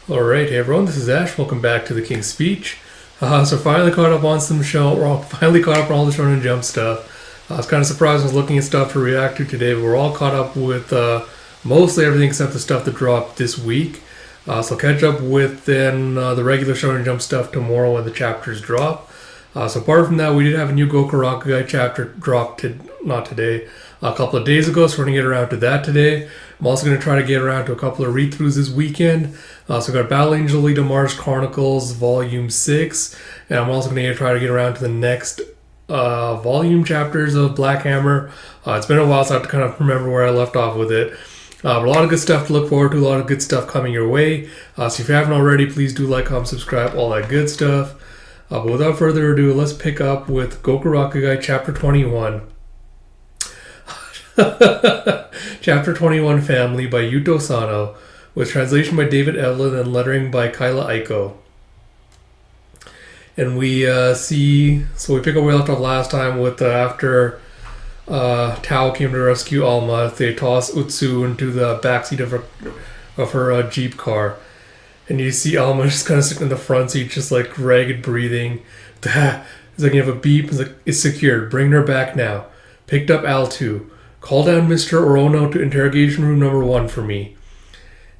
Alright, hey everyone, this is Ash. Welcome back to the King's Speech. So finally caught up on some show, or finally caught up on all the Shonen Jump stuff. I was kind of surprised I was looking at stuff to react to today, but we're all caught up with mostly everything except the stuff that dropped this week. So catch up with then the regular Shonen Jump stuff tomorrow when the chapters drop. So apart from that, we did have a new Gokurakugai chapter dropped, not today, a couple of days ago, so we're going to get around to that today. I'm also going to try to get around to a couple of read-throughs this weekend. So we've got Battle Angel Alita Mars Chronicles Volume 6, and I'm also going to try to get around to the next volume chapters of Black Hammer. It's been a while, so I have to kind of remember where I left off with it. But a lot of good stuff to look forward to, a lot of good stuff coming your way. So if you haven't already, please do like, comment, subscribe, all that good stuff. But without further ado, let's pick up with Gokurakugai Chapter 21. Chapter 21 Family by Yuto Sano, with translation by David Evelyn and lettering by Kyla Aiko. And we we pick up where we left off last time with after Tao came to rescue Alma, they toss Utsu into the backseat of her Jeep car. And you see Alma just kind of sitting in the front seat, just like ragged breathing. It's like, you have a beep, it's like, it's secured, bring her back now. Picked up Al2. Call down Mr. Orono to interrogation room number 1 for me.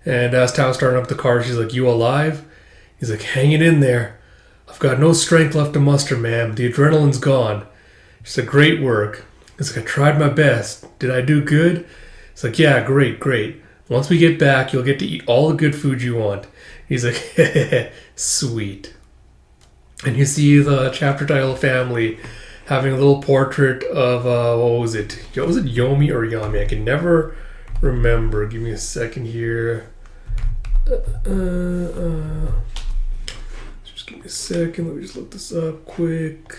And as Tao's starting up the car, she's like, you alive? He's like, hang it in there. I've got no strength left to muster, ma'am. The adrenaline's gone. She's like, great work. He's like, I tried my best. Did I do good? It's like, yeah, great. Once we get back, you'll get to eat all the good food you want. He's like, sweet. And you see the chapter title family having a little portrait of, what was it? Was it Yomi or Yami? I can never remember. Give me a second here. Just give me a second. Let me just look this up quick.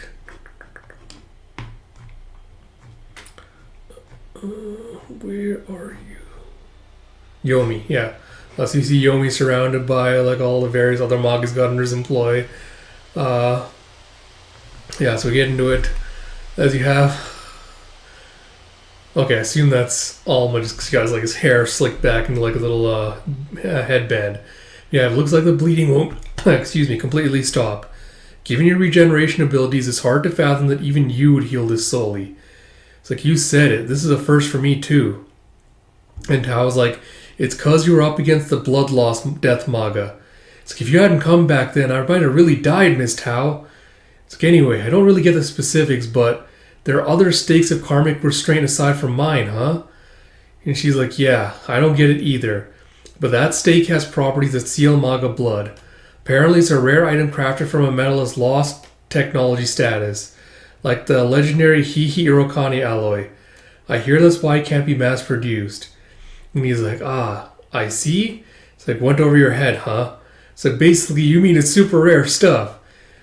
Where are you? Yomi, yeah. So you see Yomi surrounded by like all the various other manga he's got under his employ. Yeah, so we get into it as you have. Okay, I assume that's Alma just because he got like his hair slicked back into like a little headband. Yeah, it looks like the bleeding won't, completely stop. Given your regeneration abilities, it's hard to fathom that even you would heal this solely. It's like, you said it. This is a first for me too. And Tao's like, it's cause you were up against the blood loss death maga. It's like, if you hadn't come back then, I might have really died, Miss Tao. It's like, anyway, I don't really get the specifics, but there are other stakes of karmic restraint aside from mine, huh? And she's like, yeah, I don't get it either. But that stake has properties that seal maga blood. Apparently it's a rare item crafted from a metal that's lost technology status, like the legendary Hihi Irokani alloy. I hear that's why it can't be mass produced. And he's like, I see? It's like, went over your head, huh? It's like, basically, you mean it's super rare stuff.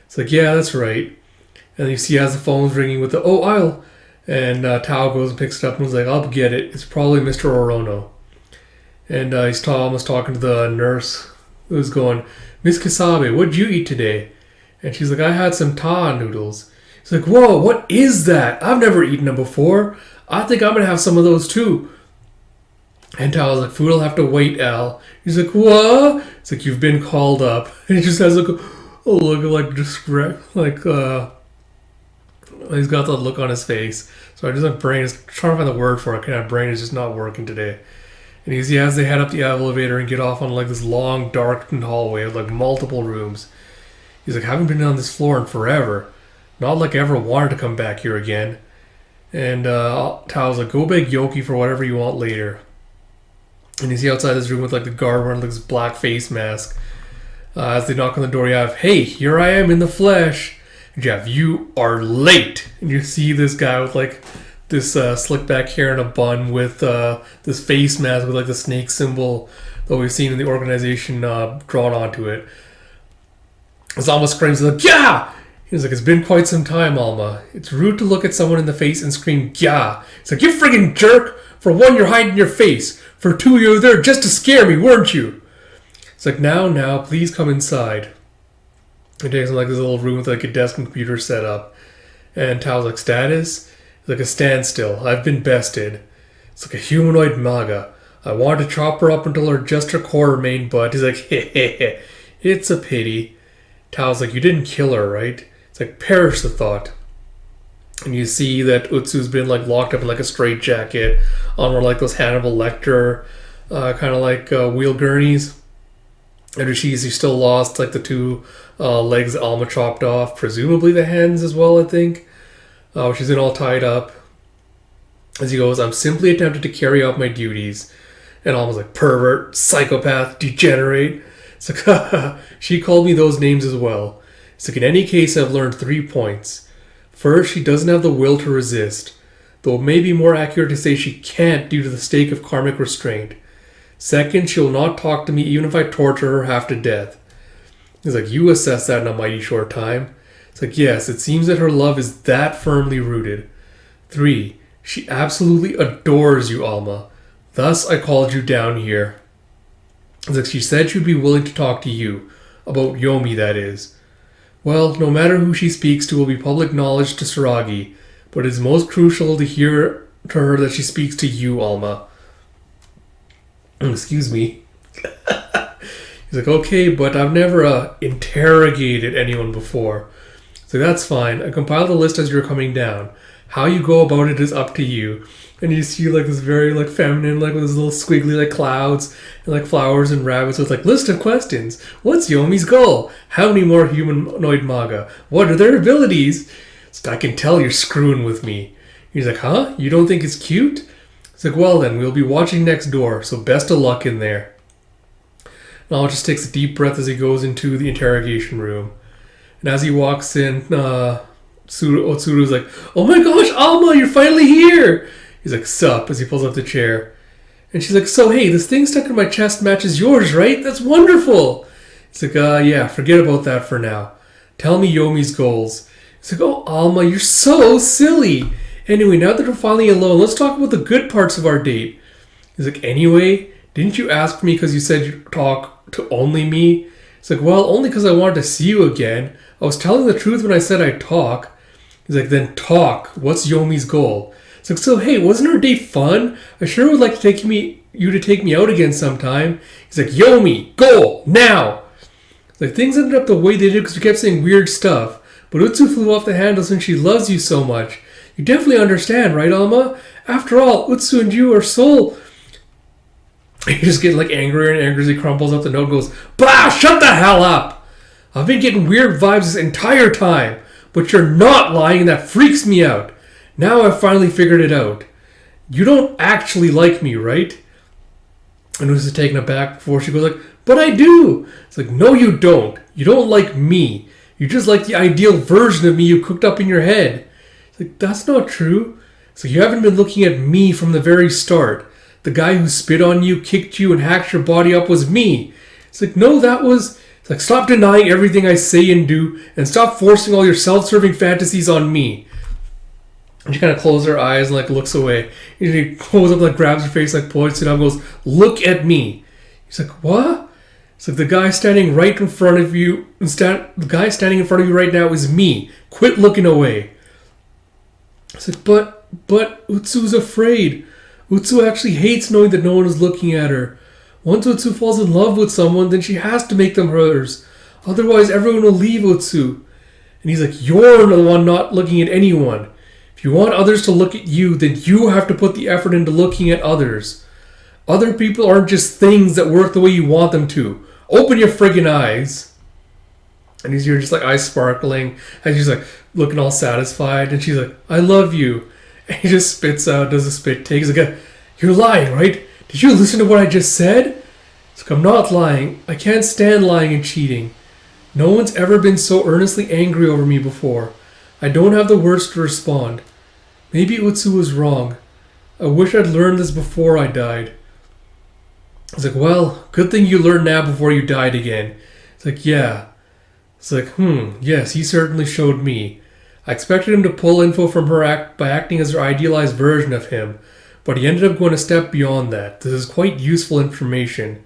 It's like, yeah, that's right. And you see as the phone's ringing with the, I'll. And Tao goes and picks it up and was like, I'll get it. It's probably Mr. Orono. And he's almost talking to the nurse who's going, Miss Kasabe, what'd you eat today? And she's like, I had some ta noodles. He's like, whoa, what is that? I've never eaten them before. I think I'm going to have some of those too. And Tao's like, food will have to wait, Al. He's like, what? It's like, you've been called up. And he just has like a look of like distress, like he's got that look on his face. So I just like brain is trying to find the word for it. My brain is just not working today. And you see as they head up the elevator and get off on like this long darkened hallway with like multiple rooms. He's like, I haven't been on this floor in forever. Not like I ever wanted to come back here again. And Tao's like, go beg Yoki for whatever you want later. And you see outside this room with like the guard wearing like this black face mask. As they knock on the door, you have, hey, here I am in the flesh. And you have, you are late. And you see this guy with like this slick back hair and a bun with this face mask with like the snake symbol that we've seen in the organization drawn onto it. As Alma screams, like, yeah! He's like, it's been quite some time, Alma. It's rude to look at someone in the face and scream, yeah. It's like, you friggin' jerk! For one, you're hiding your face. For two, you were there just to scare me, weren't you? It's like, now, please come inside. It takes him like this little room with like a desk and computer set up. And Tao's like, status? It's like a standstill. I've been bested. It's like a humanoid maga. I wanted to chop her up until just her core remained, but he's like, hehehe, it's a pity. Tao's like, you didn't kill her, right? It's like, perish the thought. And you see that Utsu's been like locked up in like a straitjacket on one of like those Hannibal Lecter kind of like wheel gurneys. And he's still lost like the two legs that Alma chopped off, presumably the hands as well, I think. She's in all tied up. As he goes, I'm simply attempting to carry out my duties. And Alma's like, pervert, psychopath, degenerate. It's like, haha, she called me those names as well. It's like, in any case, I've learned 3 points. First, she doesn't have the will to resist, though it may be more accurate to say she can't due to the stake of karmic restraint. Second, she'll not talk to me even if I torture her half to death. He's like, you assess that in a mighty short time. It's like, yes, it seems that her love is that firmly rooted. 3, she absolutely adores you, Alma. Thus, I called you down here. It's like, she said she'd be willing to talk to you. About Yomi, that is. Well, no matter who she speaks to will be public knowledge to Saragi, but it is most crucial to hear to her that she speaks to you, Alma. Excuse me. He's like, okay, but I've never interrogated anyone before. So that's fine. I compiled the list as you're coming down. How you go about it is up to you. And you see like this very like feminine, like with those little squiggly like clouds and like flowers and rabbits with like list of questions. What's Yomi's goal? How many more humanoid maga? What are their abilities? So I can tell you're screwing with me. He's like, huh? You don't think it's cute? It's like, well then, we'll be watching next door, so best of luck in there. And Alma just takes a deep breath as he goes into the interrogation room. And as he walks in, Otsuru's like, oh my gosh, Alma, you're finally here! He's like, sup, as he pulls up the chair. And she's like, so hey, this thing stuck in my chest matches yours, right? That's wonderful! He's like, yeah, forget about that for now. Tell me Yomi's goals. He's like, oh, Alma, you're so silly! Anyway, now that we're finally alone, let's talk about the good parts of our date. He's like, anyway, didn't you ask me because you said you'd talk to only me? It's like, well, only because I wanted to see you again. I was telling the truth when I said I'd talk. He's like, then talk. What's Yomi's goal? It's like, so hey, wasn't our date fun? I sure would like to take you to take me out again sometime. He's like, Yomi, goal, now! Like, things ended up the way they did because we kept saying weird stuff. But Utsu flew off the handle since she loves you so much. You definitely understand, right, Alma? After all, Utsu and you are soul. He just getting like angrier and angrier as he crumples up the note and goes, bah, shut the hell up! I've been getting weird vibes this entire time, but you're not lying and that freaks me out. Now I've finally figured it out. You don't actually like me, right? And Utsu's taken aback before she goes like, but I do! It's like, no you don't. You don't like me. You just like the ideal version of me you cooked up in your head. It's like, that's not true. So you haven't been looking at me from the very start. The guy who spit on you, kicked you, and hacked your body up was me. It's like, no, that was... It's like, stop denying everything I say and do, and stop forcing all your self-serving fantasies on me. And she kind of closes her eyes and like looks away. And she pulls up, like grabs her face, like points it up, and goes, look at me. He's like, what? It's like, the guy standing right in front of you, the guy standing in front of you right now is me. Quit looking away. It's like, but Utsu's afraid. Utsu actually hates knowing that no one is looking at her. Once Utsu falls in love with someone, then she has to make them hers. Otherwise, everyone will leave Utsu. And he's like, you're the one not looking at anyone. If you want others to look at you, then you have to put the effort into looking at others. Other people aren't just things that work the way you want them to. Open your friggin' eyes. And he's here just like eyes sparkling. And she's like looking all satisfied. And she's like, I love you. And he just spits out, does a spit take. He's like, you're lying, right? Did you listen to what I just said? It's like, I'm not lying. I can't stand lying and cheating. No one's ever been so earnestly angry over me before. I don't have the words to respond. Maybe Utsu was wrong. I wish I'd learned this before I died. It's like, well, good thing you learned now before you died again. It's like, yeah. It's like, yes, he certainly showed me. I expected him to pull info from her by acting as her idealized version of him, but he ended up going a step beyond that. This is quite useful information.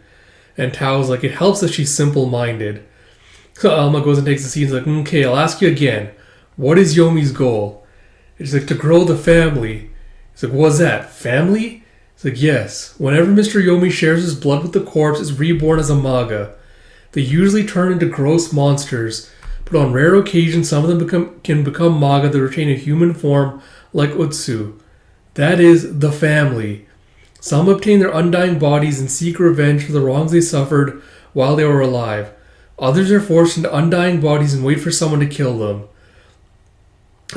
And Tao's like, it helps that she's simple-minded. So Alma goes and takes the seat and is like, okay, I'll ask you again. What is Yomi's goal? It's like, to grow the family. It's like, what's that? Family? It's like, yes, whenever Mr. Yomi shares his blood with the corpse, it's reborn as a maga. They usually turn into gross monsters, but on rare occasions, some of them can become maga that retain a human form like Utsu. That is, the family. Some obtain their undying bodies and seek revenge for the wrongs they suffered while they were alive. Others are forced into undying bodies and wait for someone to kill them.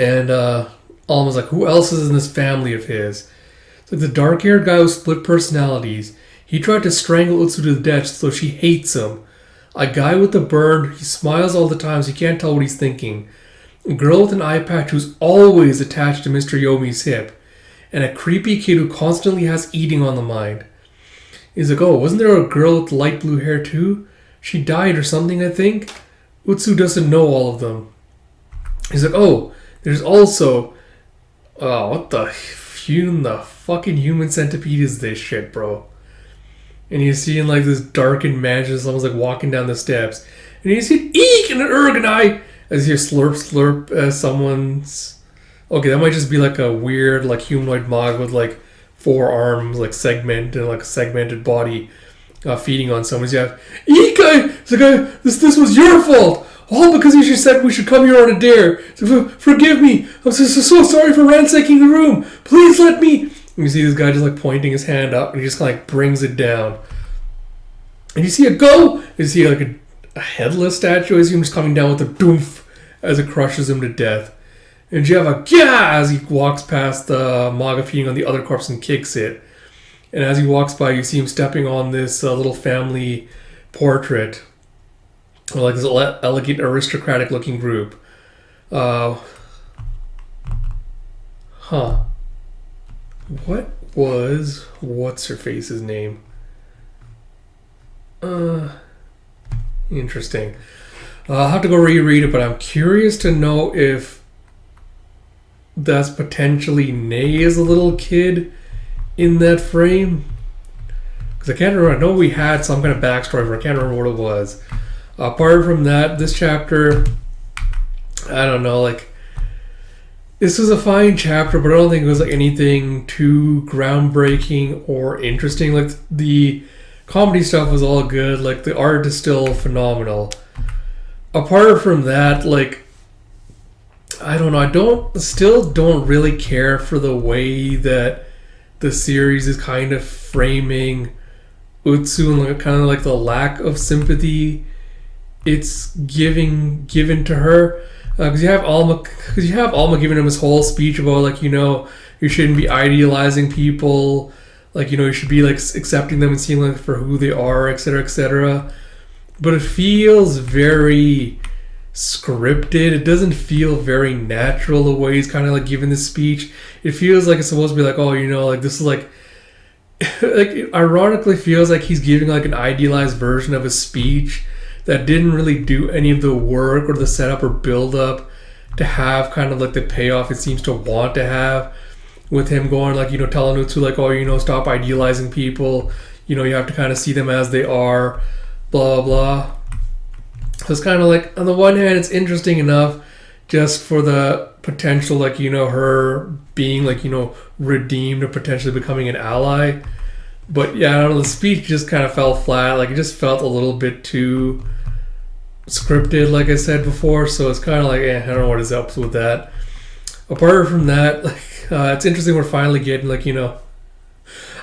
And Alma's like, who else is in this family of his? It's like the dark-haired guy with split personalities. He tried to strangle Utsu to death, so she hates him. A guy with a burn, he smiles all the time so you can't tell what he's thinking. A girl with an eye patch who's always attached to Mr. Yomi's hip. And a creepy kid who constantly has eating on the mind. He's like, oh, wasn't there a girl with light blue hair too? She died or something, I think. Utsu doesn't know all of them. He's like, oh, there's also... Oh, what the fucking human centipede is this shit, bro? And you see in like this darkened mansion, someone's like walking down the steps. And you see eek and an ergonite as you slurp slurp as someone's... Okay, that might just be like a weird, like humanoid mog with like 4 arms, like segmented, and like a segmented body, feeding on someone. So you have Ikai. It's like, this was your fault, all because you said we should come here on a dare. So, forgive me. I'm so sorry for ransacking the room. Please let me. And you see this guy just like pointing his hand up, and he just kind of like brings it down. And you see it go. You see like a headless statue. You see him just coming down with a doof as it crushes him to death. And you have a yeah as he walks past the maga feeding on the other corpse and kicks it. And as he walks by, you see him stepping on this little family portrait. Or like this elegant, aristocratic looking group. What was... What's her face's name? Interesting. I'll have to go reread it, but I'm curious to know if that's potentially Ney as a little kid in that frame. Because I can't remember. I know we had some kind of backstory, but I can't remember what it was. Apart from that, this chapter, I don't know, like, this was a fine chapter, but I don't think it was like anything too groundbreaking or interesting. Like, the comedy stuff was all good. Like, the art is still phenomenal. Apart from that, like, I don't know. I still don't really care for the way that the series is kind of framing Utsu and like, kind of like the lack of sympathy it's given to her. Because you have Alma giving him his whole speech about like, you know, you shouldn't be idealizing people, like, you know, you should be like accepting them and seeing like for who they are, etc., etc. But it feels very scripted. It doesn't feel very natural the way he's kind of like giving this speech. It feels like it's supposed to be like, oh, you know, like this is like it ironically feels like he's giving like an idealized version of a speech that didn't really do any of the work or the setup or build up to have kind of like the payoff it seems to want to have, with him going like, you know, telling Utsu like, oh, you know, stop idealizing people, you know, you have to kind of see them as they are, blah blah. So it's kind of like, on the one hand, it's interesting enough just for the potential, like, you know, her being, like, you know, redeemed or potentially becoming an ally. But, yeah, I don't know, the speech just kind of fell flat. Like, it just felt a little bit too scripted, like I said before. So it's kind of like, I don't know what is up with that. Apart from that, like, it's interesting we're finally getting, like, you know,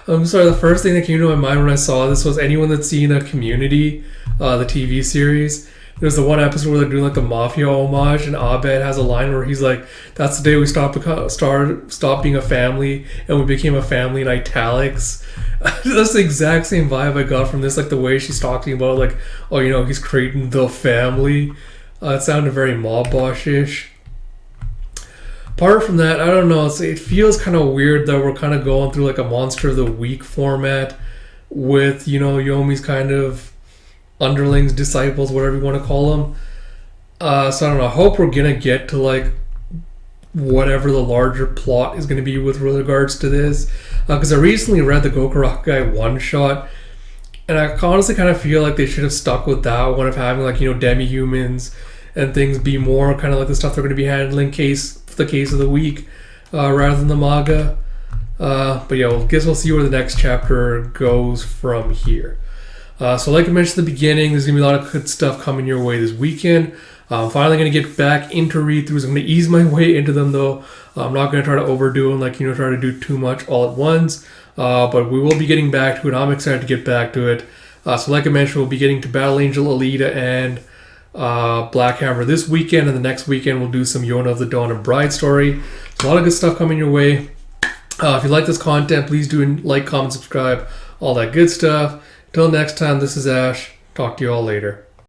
I'm sorry, the first thing that came to my mind when I saw this was anyone that's seen a Community, the TV series. There's the one episode where they're doing like the mafia homage, and Abed has a line where he's like, "That's the day we stopped being a family, and we became a family." In italics, that's the exact same vibe I got from this. Like the way she's talking about, like, oh, you know, he's creating the family. It sounded very mob boss-ish. Apart from that, I don't know. It feels kind of weird that we're kind of going through like a Monster of the Week format with, you know, Yomi's kind of underlings, disciples, whatever you want to call them. So I don't know. I hope we're gonna get to like whatever the larger plot is gonna be with regards to this. Because I recently read the Gokurakugai one shot, and I honestly kind of feel like they should have stuck with that one of having like, you know, demi-humans and things be more kind of like the stuff they're going to be handling the case of the week rather than the manga. But yeah, I guess we'll see where the next chapter goes from here. So like I mentioned at the beginning, there's going to be a lot of good stuff coming your way this weekend. I'm finally going to get back into read-throughs. I'm going to ease my way into them, though. I'm not going to try to overdo them, try to do too much all at once. But we will be getting back to it. I'm excited to get back to it. So like I mentioned, we'll be getting to Battle Angel Alita and Black Hammer this weekend. And the next weekend, we'll do some Yona of the Dawn and Bride story. So a lot of good stuff coming your way. If you like this content, please do like, comment, subscribe, all that good stuff. Until next time, this is Ash. Talk to you all later.